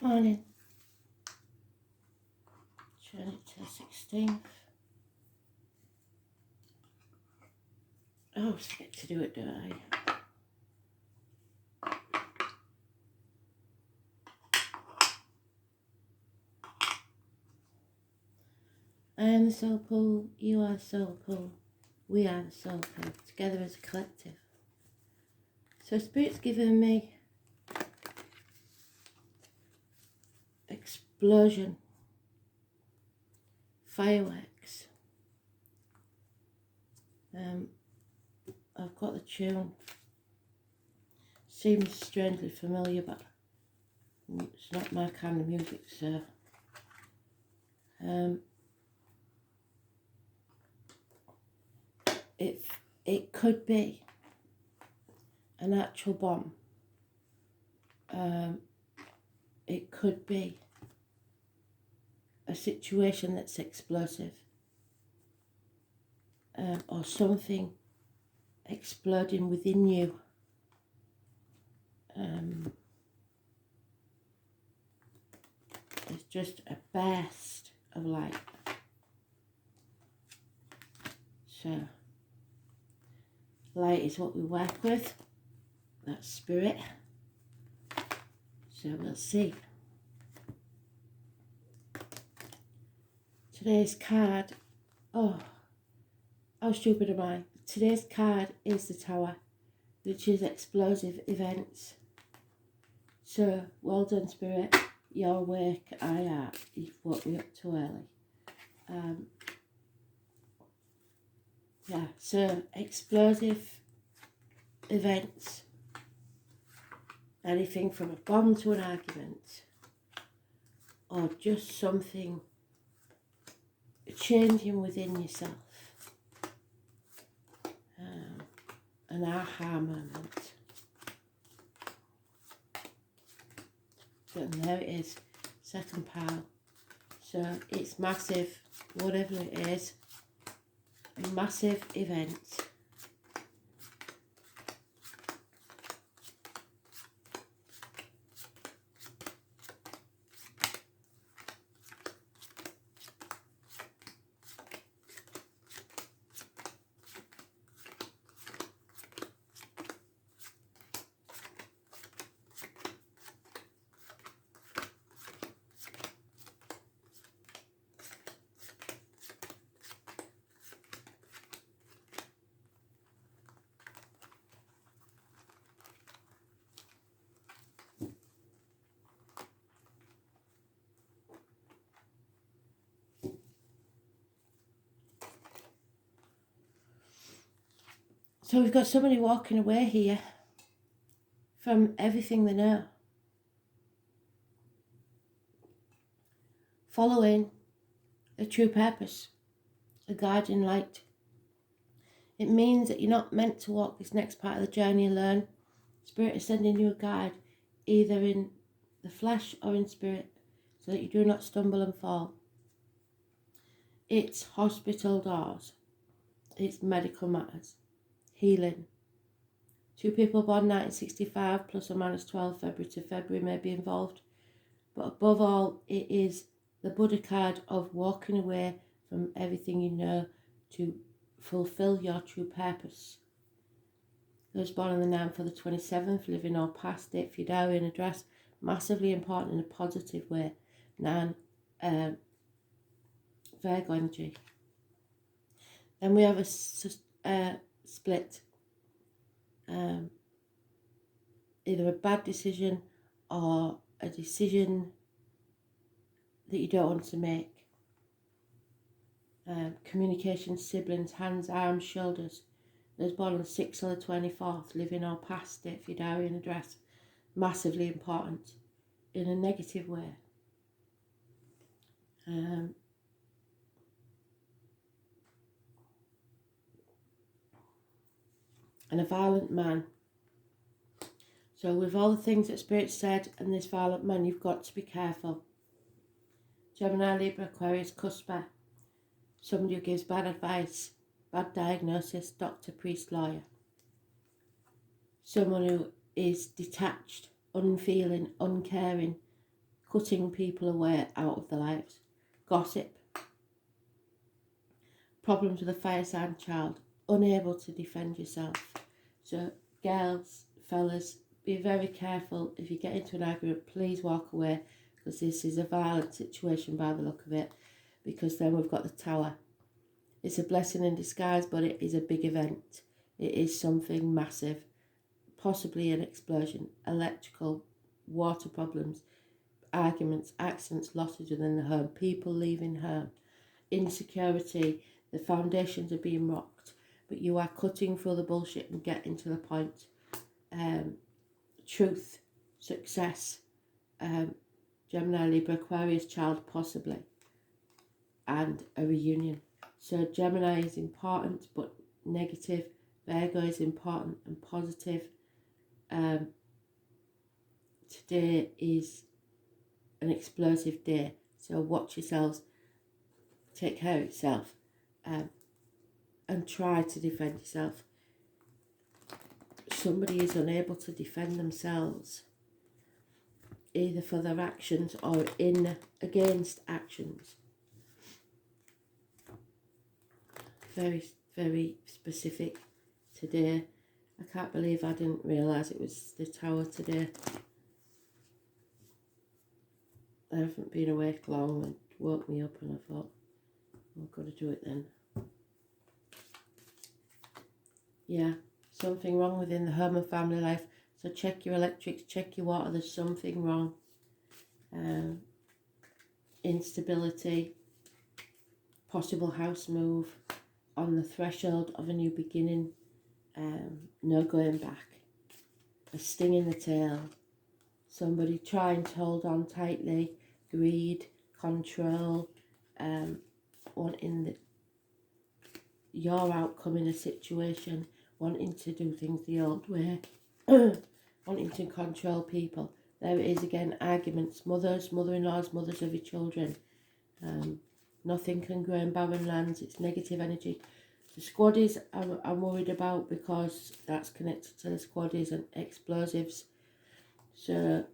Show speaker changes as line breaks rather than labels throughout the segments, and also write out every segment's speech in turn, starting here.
Morning. Turn it to the 16th. I always forget to do it, don't I? I am the soul pool, you are the soul pool, we are the soul pool, together as a collective. So Spirit's given me explosion, fireworks. I've got the tune. Seems strangely familiar, but it's not my kind of music, so it could be an actual bomb. It could be a situation that's explosive, or something exploding within you. It's just a burst of light. So, light is what we work with. That's spirit. So we'll see. Today's card, oh, how stupid am I? Today's card is the Tower, which is explosive events. So, well done, Spirit. Your work, you've woke me up too early. Yeah, so explosive events. Anything from a bomb to an argument. Or just something changing within yourself. An aha moment. And there it is, second pile. So it's massive, whatever it is, a massive event. So we've got somebody walking away here from everything they know. Following a true purpose, a guiding light. It means that you're not meant to walk this next part of the journey alone. Spirit is sending you a guide, either in the flesh or in spirit, so that you do not stumble and fall. It's hospital doors. It's medical matters. Healing. 2 people born 1965 plus or minus 12 February to February may be involved. But above all, it is the Buddha card of walking away from everything you know to fulfill your true purpose. Those born on the 9th or the 27th, living or past, date for your diary and address, massively important in a positive way. 9, Virgo energy. Then we have a split. Either a bad decision or a decision that you don't want to make. Communication, siblings, hands, arms, shoulders. Those born on the 6th or the 24th, living or past, date for your diary and address, massively important in a negative way. And a violent man. So with all the things that Spirit said and this violent man, you've got to be careful. Gemini, Libra, Aquarius, Cusper. Somebody who gives bad advice, bad diagnosis, doctor, priest, lawyer. Someone who is detached, unfeeling, uncaring, cutting people away out of their lives. Gossip. Problems with a fire sign child, unable to defend yourself. So girls, fellas, be very careful. If you get into an argument, please walk away, because this is a violent situation by the look of it, because then we've got the Tower. It's a blessing in disguise, but it is a big event. It is something massive, possibly an explosion, electrical, water problems, arguments, accidents, losses within the home, people leaving home, insecurity, the foundations are being rocked, but you are cutting through the bullshit and getting to the point. Truth, success, Gemini, Libra, Aquarius child possibly, and a reunion. So Gemini is important but negative, Virgo is important and positive. Today is an explosive day, so watch yourselves, take care of yourself, and try to defend yourself. Somebody is unable to defend themselves, either for their actions or against actions. Very, very specific today. I can't believe I didn't realise it was the Tower today. I haven't been awake long, and it woke me up, and I thought, I've got to do it then. Yeah, something wrong within the home and family life. So check your electrics, check your water, there's something wrong. Instability, possible house move, on the threshold of a new beginning, no going back. A sting in the tail, somebody trying to hold on tightly, greed, control, wanting your outcome in a situation, wanting to do things the old way, wanting to control people. There it is again, arguments, mothers, mother-in-laws, mothers of your children. Nothing can grow in barren lands, it's negative energy. The squaddies I'm worried about, because that's connected to the squaddies and explosives. So,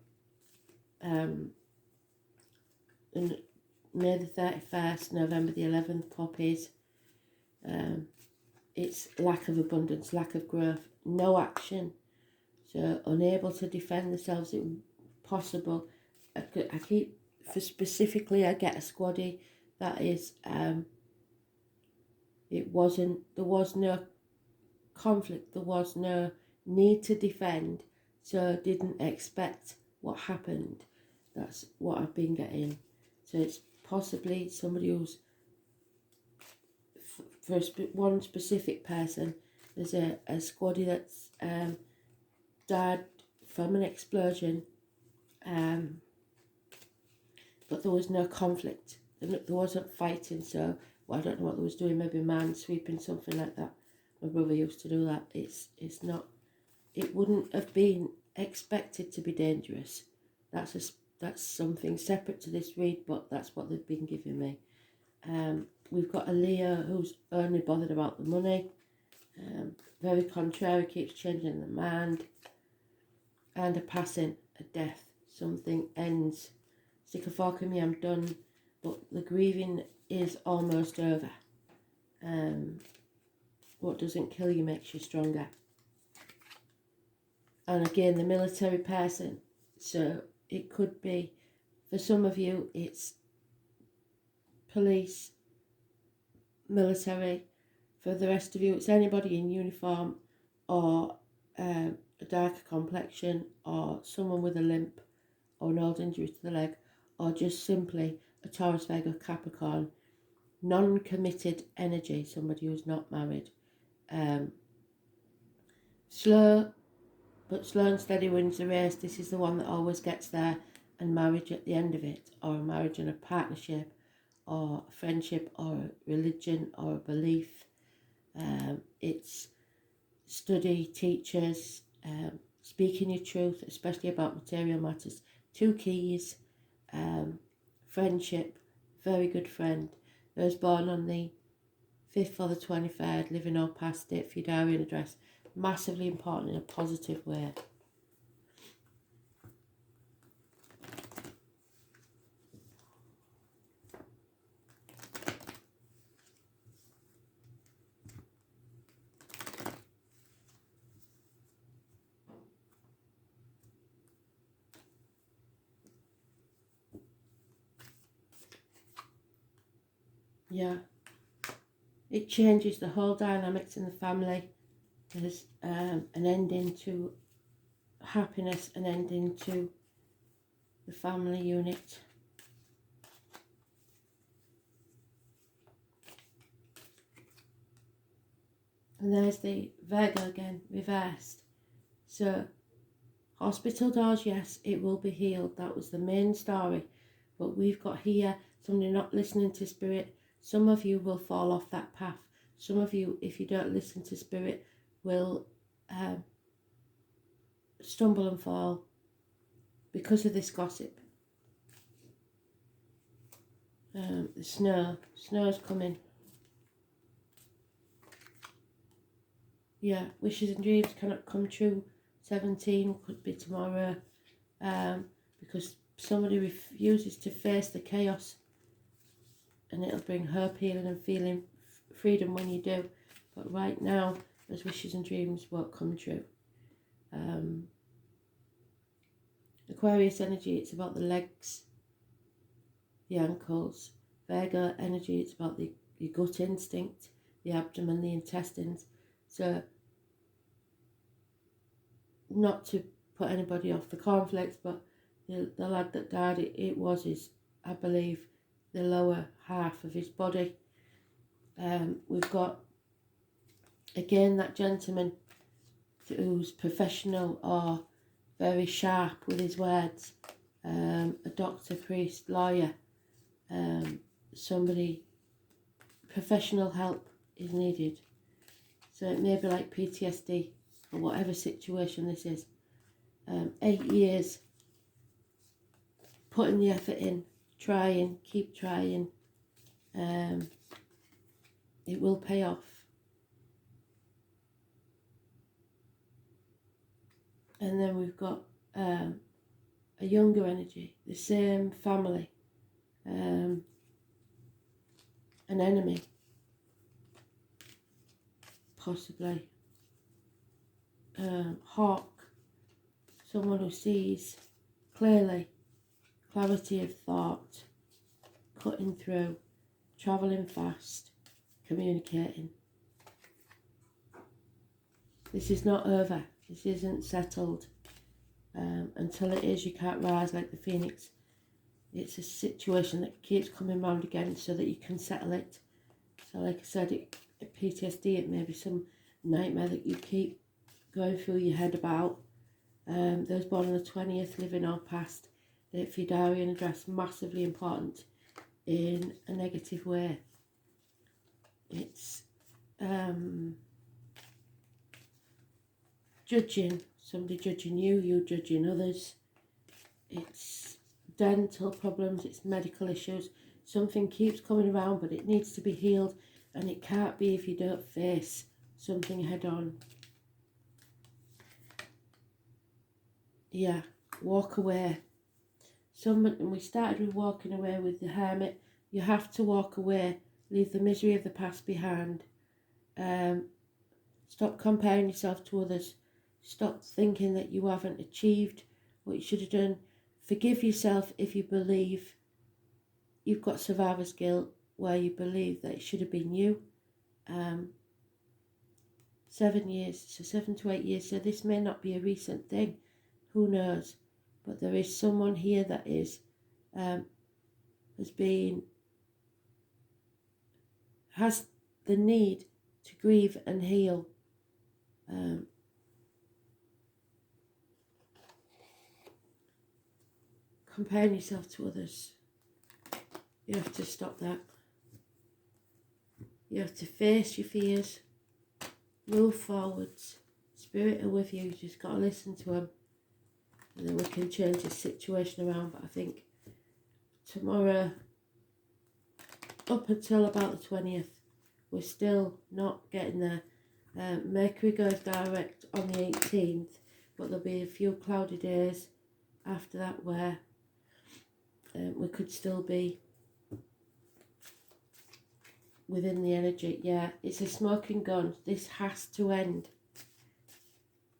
May the 31st, November the 11th, poppies. It's lack of abundance, lack of growth, no action. So, unable to defend themselves, possible. I keep, for specifically, I get a squaddie that is, there was no conflict, there was no need to defend, so didn't expect what happened. That's what I've been getting. So it's possibly somebody who's, for one specific person, there's a squaddie that's died from an explosion, but there was no conflict. There wasn't fighting, so I don't know what they was doing, maybe man sweeping, something like that. My brother used to do that. It's not, it wouldn't have been expected to be dangerous. That's something separate to this read, but that's what they've been giving me. We've got a Leo who's only bothered about the money, very contrary, keeps changing their mind, and a passing, a death, something ends. Stick a fork in me, I'm done, but the grieving is almost over. What doesn't kill you makes you stronger. And again, the military person, so it could be, for some of you, it's police, military. For the rest of you, it's anybody in uniform, or a darker complexion, or someone with a limp, or an old injury to the leg, or just simply a Taurus, Virgo, Capricorn, non-committed energy, somebody who's not married. Slow and steady wins the race. This is the one that always gets there, and marriage at the end of it, or a marriage and a partnership, or a friendship, or a religion, or a belief. It's study, teachers, speaking your truth, especially about material matters. 2 keys, friendship, very good friend. Those born on the 5th or the 23rd, living or past it, for your diary and address. Massively important in a positive way. Yeah. It changes the whole dynamics in the family. There's an ending to happiness, an ending to the family unit. And there's the Virgo again, reversed. So, hospital doors, yes, it will be healed. That was the main story. But we've got here somebody not listening to spirit. Some of you will fall off that path. Some of you, if you don't listen to spirit, will stumble and fall because of this gossip. The snow's coming. Yeah, wishes and dreams cannot come true. 17 could be tomorrow, because somebody refuses to face the chaos, and it'll bring hope, healing and feeling freedom when you do. But right now, those wishes and dreams won't come true. Aquarius energy, it's about the legs, the ankles. Virgo energy, it's about your gut instinct, the abdomen, the intestines. So, not to put anybody off the cornflakes, but the lad that died, it was his, I believe, the lower half of his body. We've got, again, that gentleman who's professional or very sharp with his words. A doctor, priest, lawyer, somebody, professional help is needed. So it may be like PTSD or whatever situation this is. 8 years putting the effort in, trying, keep trying. It will pay off. And then we've got a younger energy, the same family, an enemy, possibly, hawk, someone who sees clearly, clarity of thought, cutting through, travelling fast, communicating. This is not over. This isn't settled. Until it is, you can't rise like the phoenix. It's a situation that keeps coming round again so that you can settle it. So like I said, PTSD, it may be some nightmare that you keep going through your head about. Those born on the 20th, living or past, date for your diary and address, massively important in a negative way. It's judging, somebody judging you, you judging others. It's dental problems, it's medical issues. Something keeps coming around, but it needs to be healed, and it can't be if you don't face something head on. Yeah, walk away. And we started with walking away with the Hermit. You have to walk away, leave the misery of the past behind. Stop comparing yourself to others. Stop thinking that you haven't achieved what you should have done. Forgive yourself if you believe you've got survivor's guilt, where you believe that it should have been you. 7 years, so 7 to 8 years, so this may not be a recent thing, who knows, but there is someone here that is, has the need to grieve and heal. Comparing yourself to others, you have to stop that. You have to face your fears, move forwards. Spirit are with you, you just got to listen to them, and then we can change this situation around. But I think tomorrow, up until about the 20th, we're still not getting there. Mercury goes direct on the 18th, but there'll be a few cloudy days after that where we could still be within the energy. Yeah, it's a smoking gun. This has to end.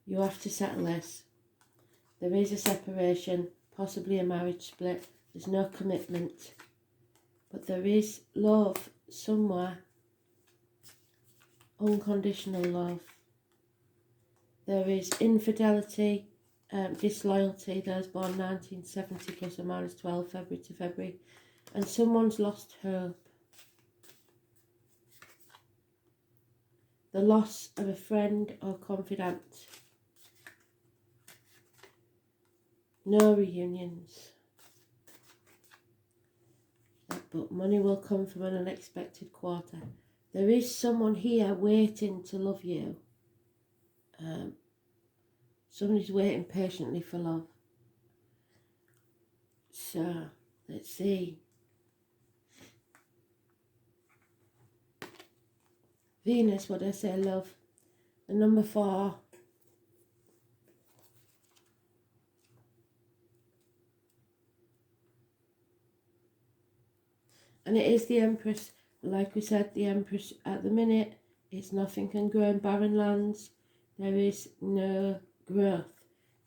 You have to settle this. There is a separation, possibly a marriage split. There's no commitment, but there is love somewhere unconditional love. There is infidelity, disloyalty, those born 1970 plus or minus 12 February to February, and someone's lost hope. The loss of a friend or confidant. No reunions. But money will come from an unexpected quarter. There is someone here waiting to love you. Somebody's waiting patiently for love. So, let's see. Venus, what did I say, love? The number 4. And it is the Empress. Like we said, the Empress at the minute, it's nothing can grow in barren lands. There is no growth.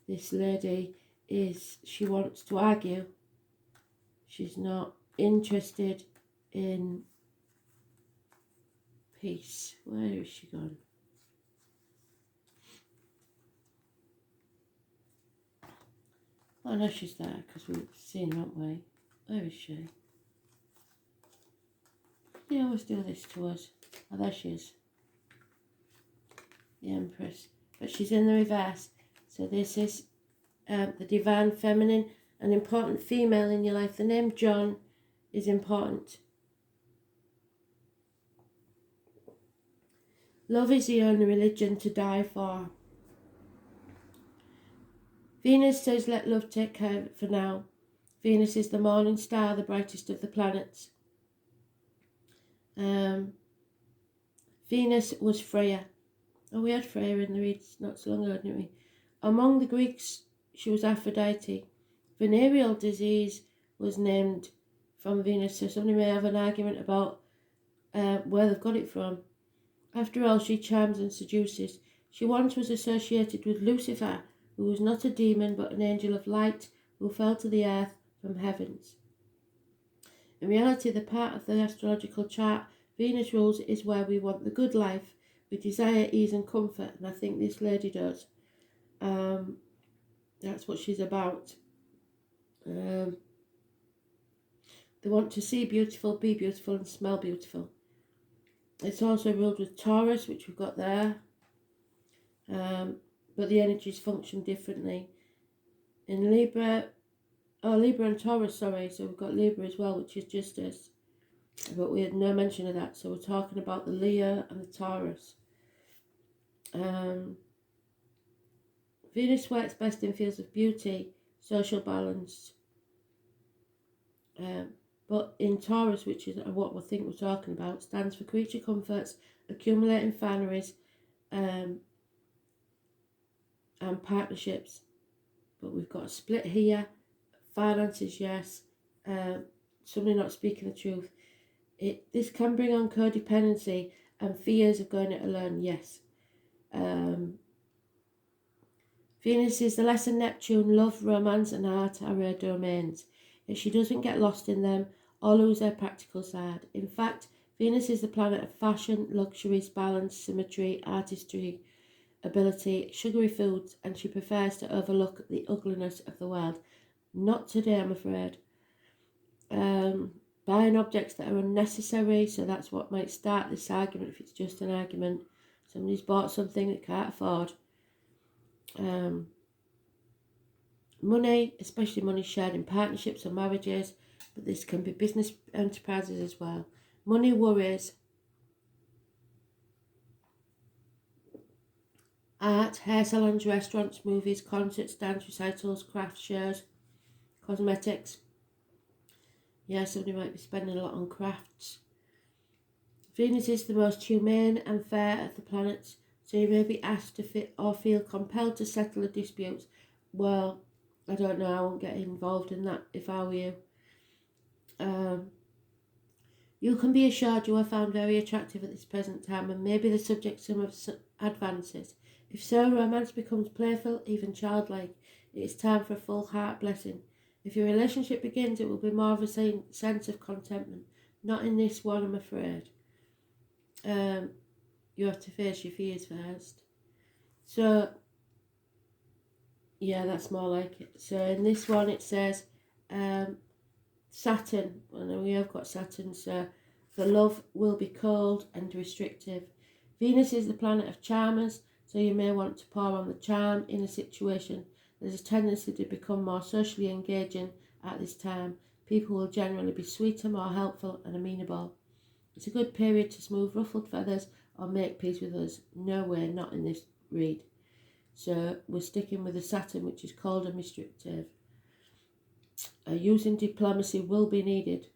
This lady she wants to argue. She's not interested in peace. Where is she gone? Oh no, she's there because we've seen her, haven't we? Where is she? They always do this to us. Oh, there she is. The Empress. But she's in the reverse. So this is the divine feminine, an important female in your life. The name John is important. Love is the only religion to die for. Venus says let love take care of it for now. Venus is the morning star, the brightest of the planets. Venus was Freya. Oh, we had Freya in the reads not so long ago, didn't we? Among the Greeks, she was Aphrodite. Venereal disease was named from Venus, so somebody may have an argument about where they've got it from. After all, she charms and seduces. She once was associated with Lucifer, who was not a demon but an angel of light who fell to the earth from heavens. In reality, the part of the astrological chart Venus rules is where we want the good life. We desire ease and comfort, and I think this lady does. That's what she's about. They want to see beautiful, be beautiful, and smell beautiful. It's also ruled with Taurus, which we've got there. But the energies function differently. In Libra, Libra and Taurus, sorry, so we've got Libra as well, which is justice. But we had no mention of that, so we're talking about the Leo and the Taurus. Venus works best in fields of beauty, social balance. But in Taurus, which is what we think we're talking about, stands for creature comforts, accumulating fineries, and partnerships. But we've got a split here. Finances, yes. Somebody not speaking the truth. This can bring on codependency and fears of going it alone, yes. Venus is the lesser Neptune. Love, romance and art are her domains. If she doesn't get lost in them or lose her practical side. In fact, Venus is the planet of fashion, luxuries, balance, symmetry, artistry, ability, sugary foods, and she prefers to overlook the ugliness of the world. Not today, I'm afraid. Buying objects that are unnecessary, so that's what might start this argument if it's just an argument. Somebody's bought something they can't afford. Money, especially money shared in partnerships or marriages, but this can be business enterprises as well. Money worries. Art, hair salons, restaurants, movies, concerts, dance recitals, craft shows, cosmetics. Yeah, somebody might be spending a lot on crafts. Venus is the most humane and fair of the planets, so you may be asked to fit or feel compelled to settle a dispute. Well, I don't know, I won't get involved in that if I were you. You can be assured you are found very attractive at this present time and may be the subject of some advances. If so, romance becomes playful, even childlike. It is time for a full heart blessing. If your relationship begins, it will be more of a sense of contentment. Not in this one, I'm afraid. You have to face your fears first. So, yeah, that's more like it. So in this one it says, Saturn, well, we have got Saturn, so the love will be cold and restrictive. Venus is the planet of charmers, so you may want to pour on the charm in a situation. There's a tendency to become more socially engaging at this time. People will generally be sweeter, more helpful and amenable. It's a good period to smooth ruffled feathers or make peace with us. No way, not in this read. So we're sticking with the Saturn, which is cold and restrictive. Using diplomacy will be needed.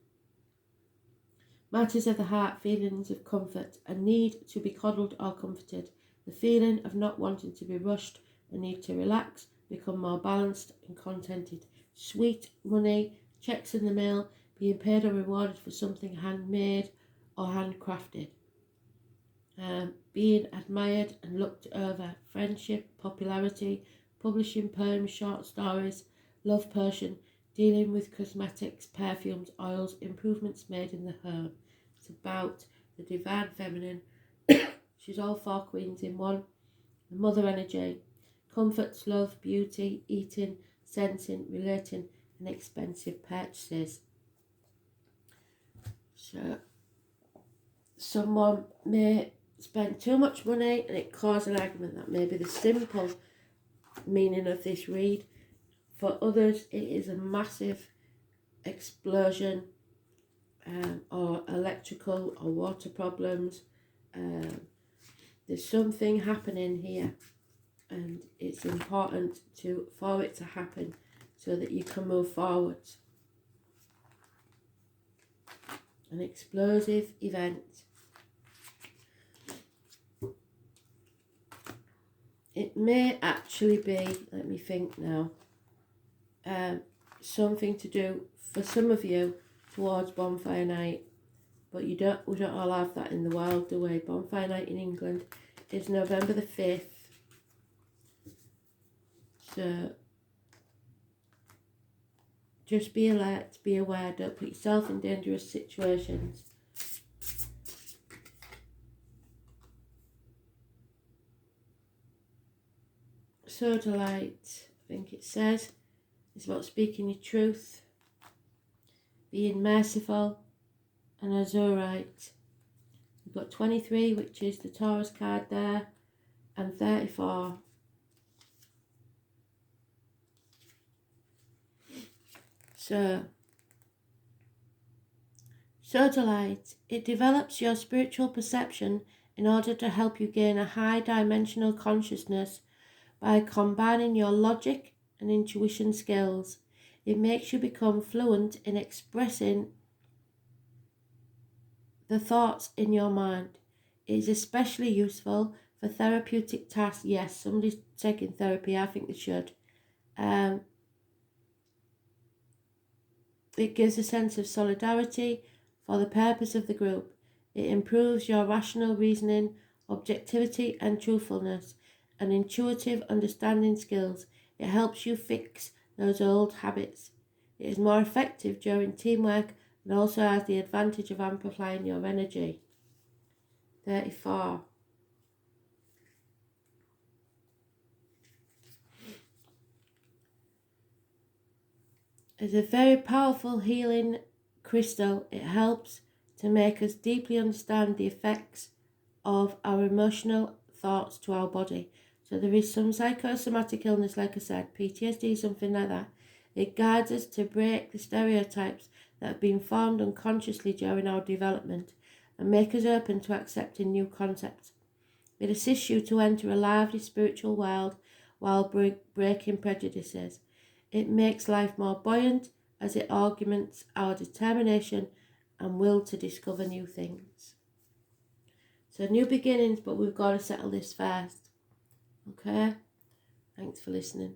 Matters of the heart, feelings of comfort, a need to be coddled or comforted, the feeling of not wanting to be rushed, a need to relax, become more balanced and contented. Sweet money, checks in the mail, being paid or rewarded for something handmade or handcrafted. Being admired and looked over, friendship, popularity, publishing poems, short stories, love potion, dealing with cosmetics, perfumes, oils, improvements made in the home. It's about the divine feminine. She's all four queens in one. The mother energy, comforts, love, beauty, eating, sensing, relating, and expensive purchases. So someone may spend too much money and it causes an argument. That may be the simple meaning of this read. For others, it is a massive explosion, or electrical or water problems. There's something happening here, and it's important for it to happen so that you can move forwards. An explosive event. It may actually be, let me think now, something to do for some of you towards bonfire night, but we don't all have that in the world, do we? Bonfire night in England is November the 5th. So just be alert, be aware, don't put yourself in dangerous situations. Sodalite, I think it says, it's about speaking your truth, being merciful, and Azurite. We've got 23, which is the Taurus card there, and 34. So, Sodalite, it develops your spiritual perception in order to help you gain a high dimensional consciousness by combining your logic and intuition skills. It makes you become fluent in expressing the thoughts in your mind. It is especially useful for therapeutic tasks. Yes, somebody's taking therapy, I think they should. It gives a sense of solidarity for the purpose of the group. It improves your rational reasoning, objectivity and truthfulness, and intuitive understanding skills. It helps you fix those old habits. It is more effective during teamwork and also has the advantage of amplifying your energy. 34. It's a very powerful healing crystal. It helps to make us deeply understand the effects of our emotional thoughts to our body. So there is some psychosomatic illness, like I said, PTSD, something like that. It guides us to break the stereotypes that have been formed unconsciously during our development and make us open to accepting new concepts. It assists you to enter a lively spiritual world while breaking prejudices. It makes life more buoyant as it augments our determination and will to discover new things. So new beginnings, but we've got to settle this first. Okay? Thanks for listening.